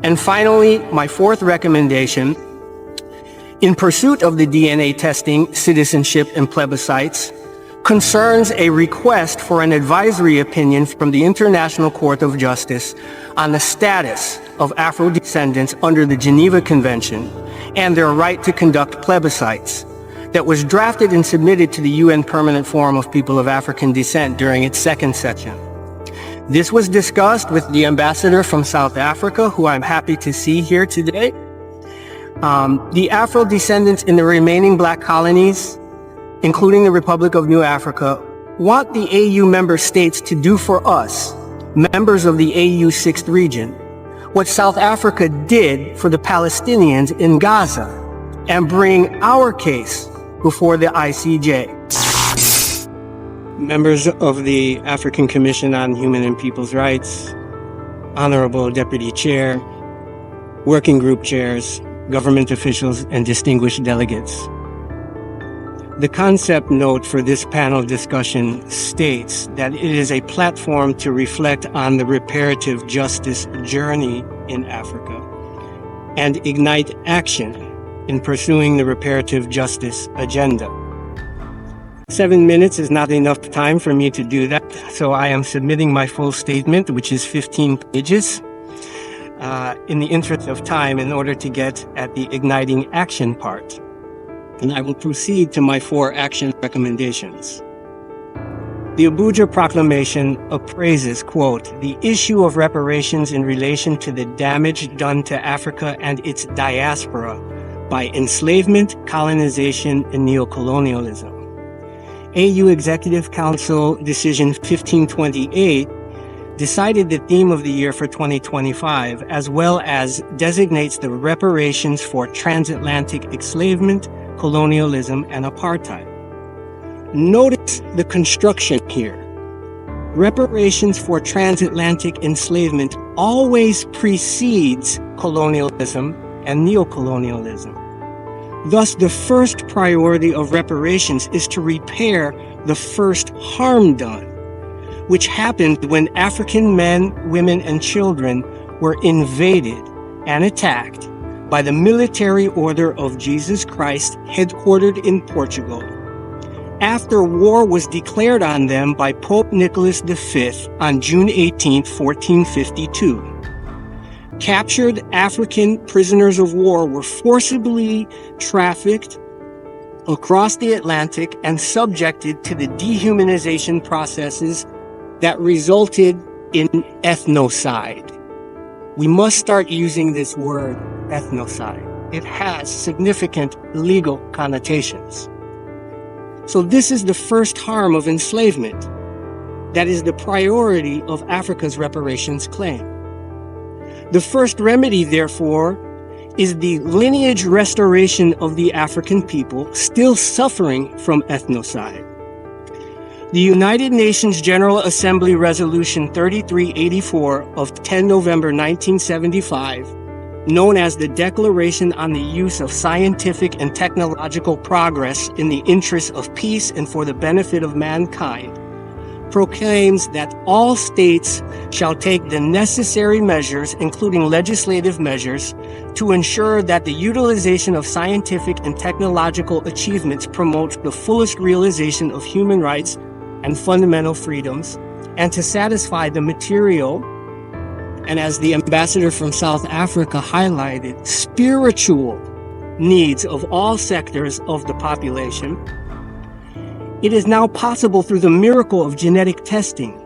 And finally, my fourth recommendation, in pursuit of the DNA testing, citizenship, and plebiscites, concerns a request for an advisory opinion from the International Court of Justice on the status of Afro-Descendants under the Geneva Convention and their right to conduct plebiscites, that was drafted and submitted to the UN Permanent Forum of People of African Descent during its second session. This was discussed with the ambassador from South Africa, who I'm happy to see here today. The Afro-Descendants in the remaining Black colonies, including the Republic of New Africa, want the AU member states to do for us, members of the AU 6th region, what South Africa did for the Palestinians in Gaza, and bring our case before the ICJ. Members of the African Commission on Human and People's Rights, Honorable Deputy Chair, Working Group Chairs, government officials, and distinguished delegates. The concept note for this panel discussion states that it is a platform to reflect on the reparative justice journey in Africa and ignite action in pursuing the reparative justice agenda. 7 minutes is not enough time for me to do that, so I am submitting my full statement, which is 15 pages, in the interest of time in order to get at the igniting action part. And I will proceed to my 4 action recommendations. The Abuja Proclamation appraises, quote, the issue of reparations in relation to the damage done to Africa and its diaspora by enslavement, colonization, and neocolonialism. AU Executive Council Decision 1528 decided the theme of the year for 2025, as well as designates the reparations for transatlantic enslavement, colonialism, and apartheid. Notice the construction here. Reparations for transatlantic enslavement always precedes colonialism and neocolonialism. Thus, the first priority of reparations is to repair the first harm done, which happened when African men, women, and children were invaded and attacked by the military order of Jesus Christ, headquartered in Portugal, after war was declared on them by Pope Nicholas V on June 18, 1452. Captured African prisoners of war were forcibly trafficked across the Atlantic and subjected to the dehumanization processes that resulted in ethnocide. We must start using this word, ethnocide. It has significant legal connotations. So this is the first harm of enslavement. That is the priority of Africa's reparations claim. The first remedy, therefore, is the lineage restoration of the African people still suffering from ethnocide. The United Nations General Assembly Resolution 3384 of 10 November 1975, known as the Declaration on the Use of Scientific and Technological Progress in the Interests of Peace and for the Benefit of Mankind, proclaims that all states shall take the necessary measures, including legislative measures, to ensure that the utilization of scientific and technological achievements promotes the fullest realization of human rights and fundamental freedoms, and to satisfy the material, and as the ambassador from South Africa highlighted, spiritual needs of all sectors of the population. It is now possible through the miracle of genetic testing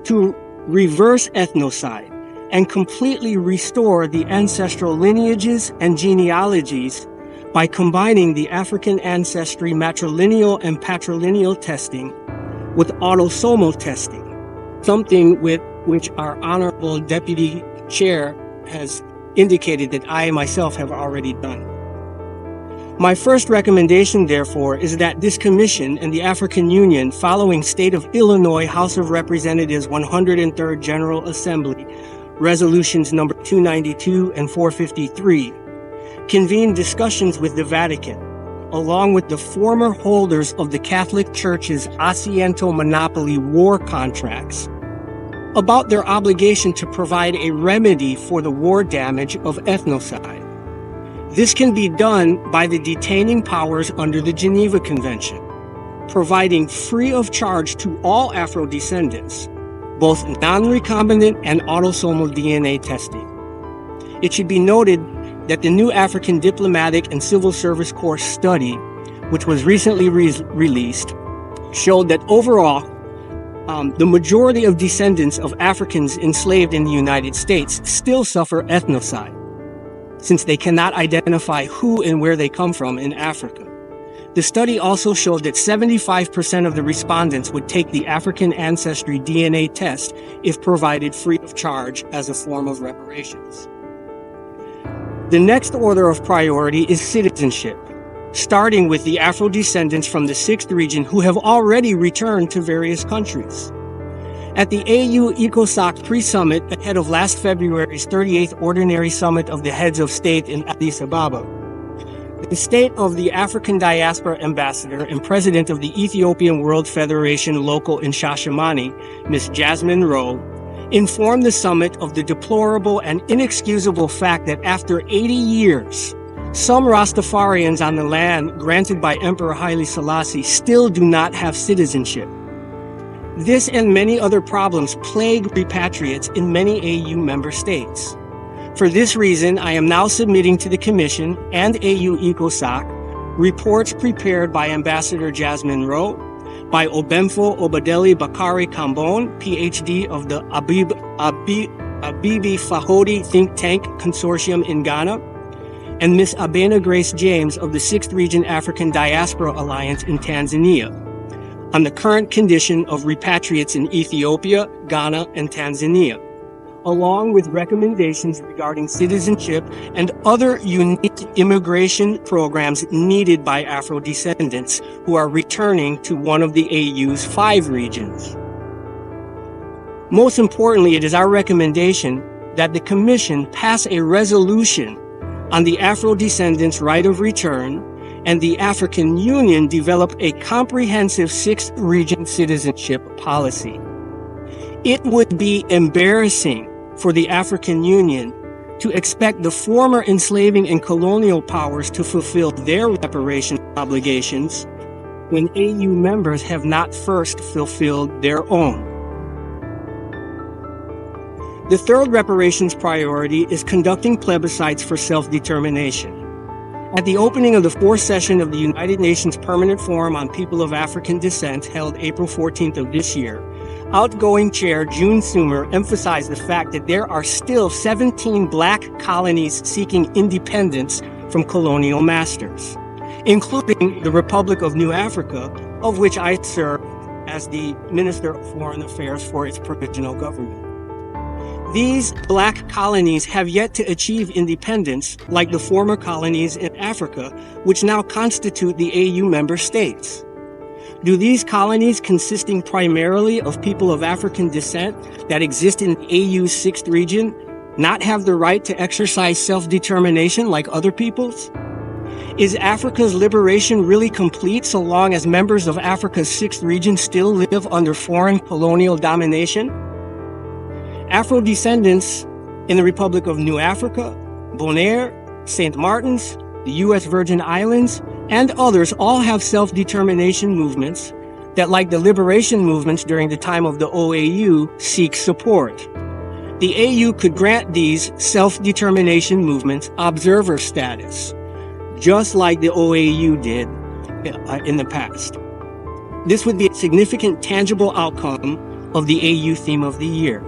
to reverse ethnocide and completely restore the ancestral lineages and genealogies by combining the African ancestry matrilineal and patrilineal testing with autosomal testing, something with which our Honorable Deputy Chair has indicated that I myself have already done. My first recommendation, therefore, is that this Commission and the African Union, following State of Illinois House of Representatives 103rd General Assembly, Resolutions number 292 and 453, convene discussions with the Vatican, along with the former holders of the Catholic Church's Asiento monopoly war contracts, about their obligation to provide a remedy for the war damage of ethnocide. This can be done by the detaining powers under the Geneva Convention, providing free of charge to all Afro-descendants, both non-recombinant and autosomal DNA testing. It should be noted that the new African Diplomatic and Civil Service Corps study, which was recently released, showed that overall, the majority of descendants of Africans enslaved in the United States still suffer ethnocide, since they cannot identify who and where they come from in Africa. The study also showed that 75% of the respondents would take the African ancestry DNA test if provided free of charge as a form of reparations. The next order of priority is citizenship, starting with the Afro-descendants from the 6th region who have already returned to various countries. At the AU ECOSOC pre-summit ahead of last February's 38th Ordinary Summit of the Heads of State in Addis Ababa, the State of the African Diaspora Ambassador and President of the Ethiopian World Federation Local in Shashamane, Ms. Jasmine Rowe, informed the summit of the deplorable and inexcusable fact that after 80 years, some Rastafarians on the land granted by Emperor Haile Selassie still do not have citizenship. This and many other problems plague repatriates in many AU member states. For this reason, I am now submitting to the Commission and AU ECOSOC reports prepared by Ambassador Jasmine Rowe, by Obemfo Obadeli Bakari Kambon, PhD of the Abibi Fahodi Think Tank Consortium in Ghana, and Ms. Abena Grace James of the 6th Region African Diaspora Alliance in Tanzania, on the current condition of repatriates in Ethiopia, Ghana, and Tanzania, along with recommendations regarding citizenship and other unique immigration programs needed by Afro-descendants who are returning to one of the AU's 5 regions. Most importantly, it is our recommendation that the Commission pass a resolution on the Afro-descendants' right of return and the African Union develop a comprehensive 6th region citizenship policy. It would be embarrassing for the African Union to expect the former enslaving and colonial powers to fulfill their reparation obligations when AU members have not first fulfilled their own. The third reparations priority is conducting plebiscites for self-determination. At the opening of the 4th session of the United Nations Permanent Forum on People of African Descent held April 14th of this year, outgoing chair June Sumer emphasized the fact that there are still 17 black colonies seeking independence from colonial masters, including the Republic of New Africa, of which I serve as the Minister of Foreign Affairs for its provisional government. These black colonies have yet to achieve independence like the former colonies in Africa, which now constitute the AU member states. Do these colonies, consisting primarily of people of African descent that exist in the AU's 6th region, not have the right to exercise self-determination like other peoples? Is Africa's liberation really complete so long as members of Africa's 6th region still live under foreign colonial domination? Afro-descendants in the Republic of New Africa, Bonaire, St. Martin's, the U.S. Virgin Islands, and others all have self-determination movements that, like the liberation movements during the time of the OAU, seek support. The AU could grant these self-determination movements observer status, just like the OAU did in the past. This would be a significant tangible outcome of the AU theme of the year.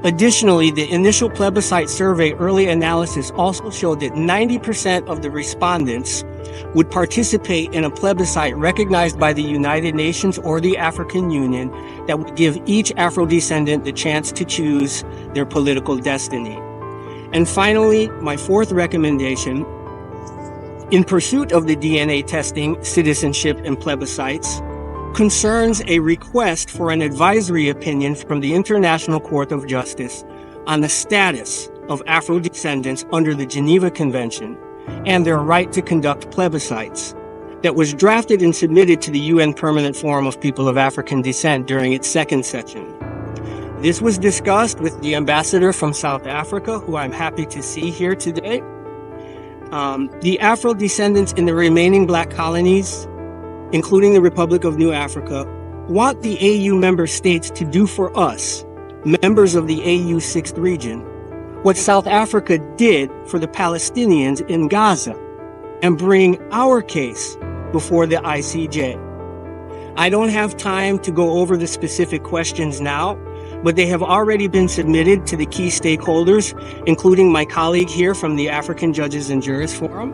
Additionally, the initial plebiscite survey early analysis also showed that 90% of the respondents would participate in a plebiscite recognized by the United Nations or the African Union that would give each Afro-descendant the chance to choose their political destiny. And finally, my 4th recommendation, in pursuit of the DNA testing, citizenship, and plebiscites, concerns a request for an advisory opinion from the International Court of Justice on the status of Afro-descendants under the Geneva Convention and their right to conduct plebiscites that was drafted and submitted to the UN Permanent Forum of People of African Descent during its 2nd session. This was discussed with the ambassador from South Africa, who I'm happy to see here today. The Afro-Descendants in the remaining Black colonies, including the Republic of New Africa, want the AU member states to do for us, members of the AU 6th region, what South Africa did for the Palestinians in Gaza, and bring our case before the ICJ. I don't have time to go over the specific questions now, but they have already been submitted to the key stakeholders, including my colleague here from the African Judges and Jurists Forum.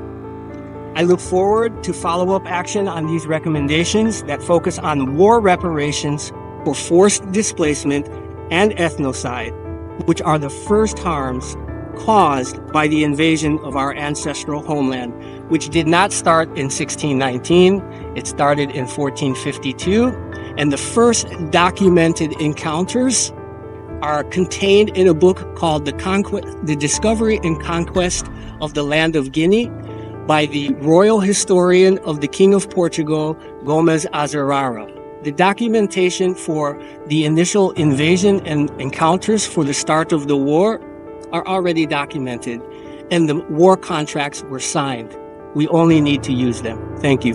I look forward to follow-up action on these recommendations that focus on war reparations for forced displacement and ethnocide, which are the first harms caused by the invasion of our ancestral homeland, which did not start in 1619. It started in 1452, and the first documented encounters are contained in a book called The Discovery and Conquest of the Land of Guinea by the royal historian of the King of Portugal, Gomes Azarara. The documentation for the initial invasion and encounters for the start of the war are already documented, and the war contracts were signed. We only need to use them. Thank you.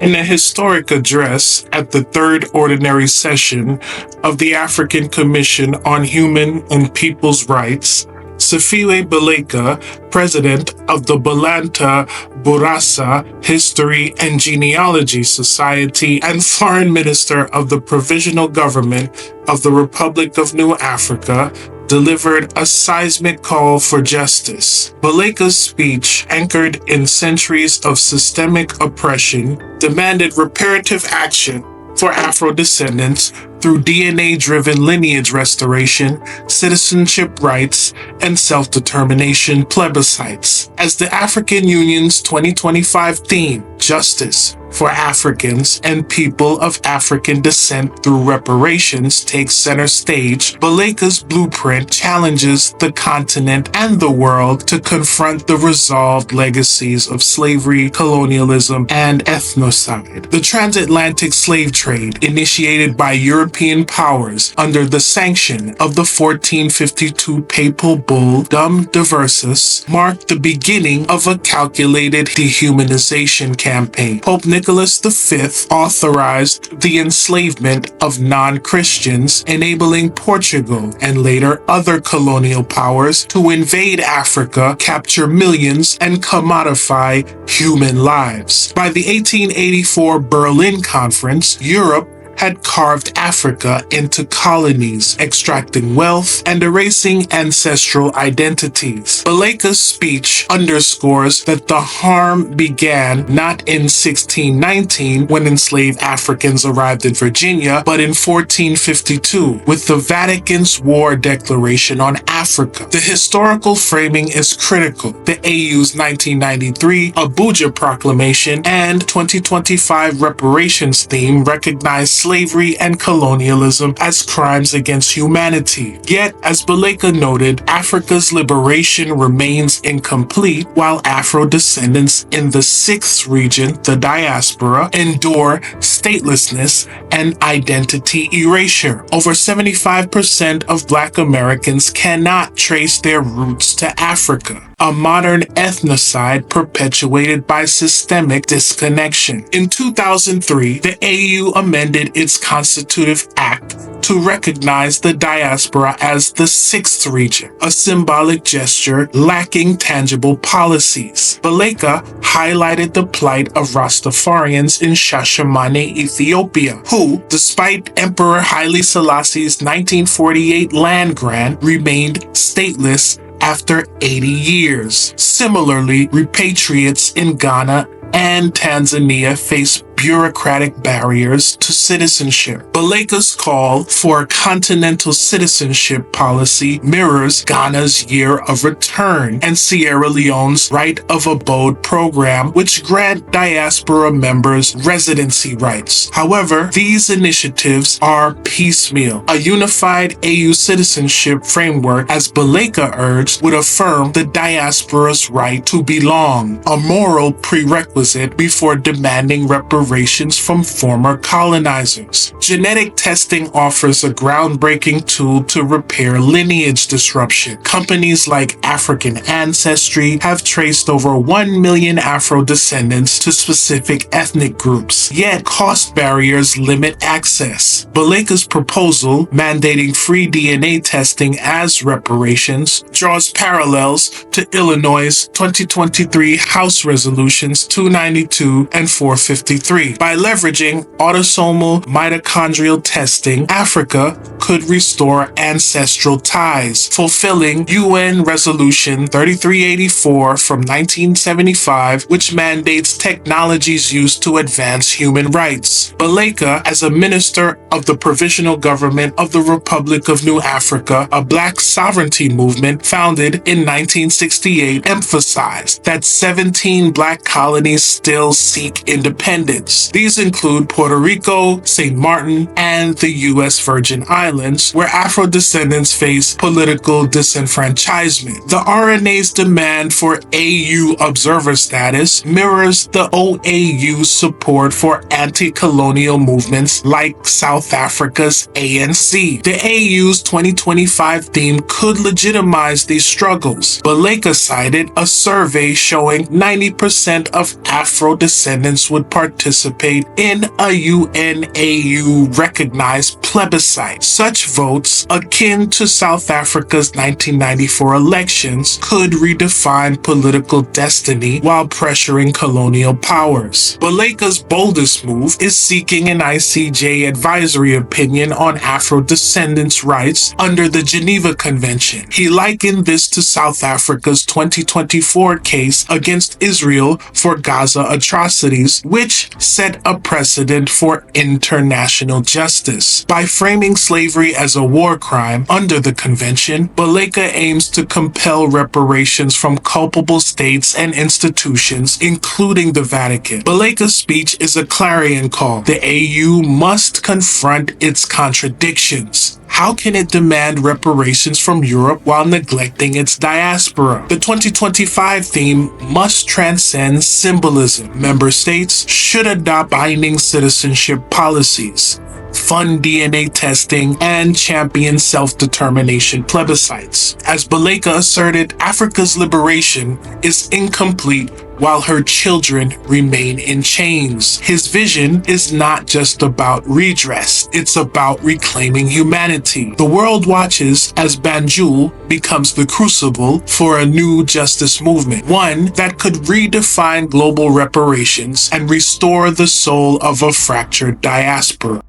In a historic address at the third ordinary session of the African Commission on Human and People's Rights, Siphiwe Baleka, president of the Balanta Burasa History and Genealogy Society and foreign minister of the Provisional Government of the Republic of New Africa, delivered a seismic call for justice. Baleka's speech, anchored in centuries of systemic oppression, demanded reparative action for Afro-Descendants through DNA-driven lineage restoration, citizenship rights, and self-determination plebiscites. As the African Union's 2025 theme, Justice for Africans and People of African Descent through Reparations, takes center stage, Baleka's blueprint challenges the continent and the world to confront the resolved legacies of slavery, colonialism, and ethnocide. The transatlantic slave trade, initiated by European powers under the sanction of the 1452 Papal Bull Dum Diversus, marked the beginning of a calculated dehumanization campaign. Pope Nicholas V authorized the enslavement of non-Christians, enabling Portugal and later other colonial powers to invade Africa, capture millions, and commodify human lives. By the 1884 Berlin Conference, Europe had carved Africa into colonies, extracting wealth and erasing ancestral identities. Baleka's speech underscores that the harm began not in 1619 when enslaved Africans arrived in Virginia, but in 1452 with the Vatican's War Declaration on Africa. The historical framing is critical. The AU's 1993 Abuja Proclamation and 2025 reparations theme recognize slavery and colonialism as crimes against humanity. Yet, as Baleka noted, Africa's liberation remains incomplete while Afro-descendants in the 6th region, the Diaspora, endure statelessness and identity erasure. Over 75% of Black Americans cannot trace their roots to Africa, a modern ethnocide perpetuated by systemic disconnection. In 2003, the AU amended its constitutive act to recognize the diaspora as the 6th region, a symbolic gesture lacking tangible policies. Baleka highlighted the plight of Rastafarians in Shashamane, Ethiopia, who, despite Emperor Haile Selassie's 1948 land grant, remained stateless after 80 years. Similarly, repatriates in Ghana and Tanzania face bureaucratic barriers to citizenship. Baleka's call for a continental citizenship policy mirrors Ghana's Year of Return and Sierra Leone's Right of Abode program, which grant diaspora members residency rights. However, these initiatives are piecemeal. A unified AU citizenship framework, as Baleka urged, would affirm the diaspora's right to belong, a moral prerequisite before demanding reparations reparations from former colonizers. Genetic testing offers a groundbreaking tool to repair lineage disruption. Companies like African Ancestry have traced over 1 million Afro-Descendants to specific ethnic groups, yet cost barriers limit access. Baleka's proposal, mandating free DNA testing as reparations, draws parallels to Illinois' 2023 House Resolutions 292 and 453. By leveraging autosomal mitochondrial testing, Africa could restore ancestral ties, fulfilling UN Resolution 3384 from 1975, which mandates technologies used to advance human rights. Baleka, as a minister of the Provisional Government of the Republic of New Africa, a black sovereignty movement founded in 1968, emphasized that 17 black colonies still seek independence. These include Puerto Rico, St. Martin, and the U.S. Virgin Islands, where Afro-Descendants face political disenfranchisement. The RNA's demand for AU observer status mirrors the OAU's support for anti-colonial movements like South Africa's ANC. The AU's 2025 theme could legitimize these struggles. Baleka cited a survey showing 90% of Afro-Descendants would participate in a UNAU-recognized plebiscite. Such votes, akin to South Africa's 1994 elections, could redefine political destiny while pressuring colonial powers. Baleka's boldest move is seeking an ICJ advisory opinion on Afro-Descendants' rights under the Geneva Convention. He likened this to South Africa's 2024 case against Israel for Gaza atrocities, which set a precedent for international justice. By framing slavery as a war crime under the convention, Baleka aims to compel reparations from culpable states and institutions, including the Vatican. Baleka's speech is a clarion call. The AU must confront its contradictions. How can it demand reparations from Europe while neglecting its diaspora? The 2025 theme must transcend symbolism. Member states should adopt binding citizenship policies, fund DNA testing, and champion self-determination plebiscites. As Baleka asserted, Africa's liberation is incomplete while her children remain in chains. His vision is not just about redress, it's about reclaiming humanity. The world watches as Banjul becomes the crucible for a new justice movement, one that could redefine global reparations and restore the soul of a fractured diaspora.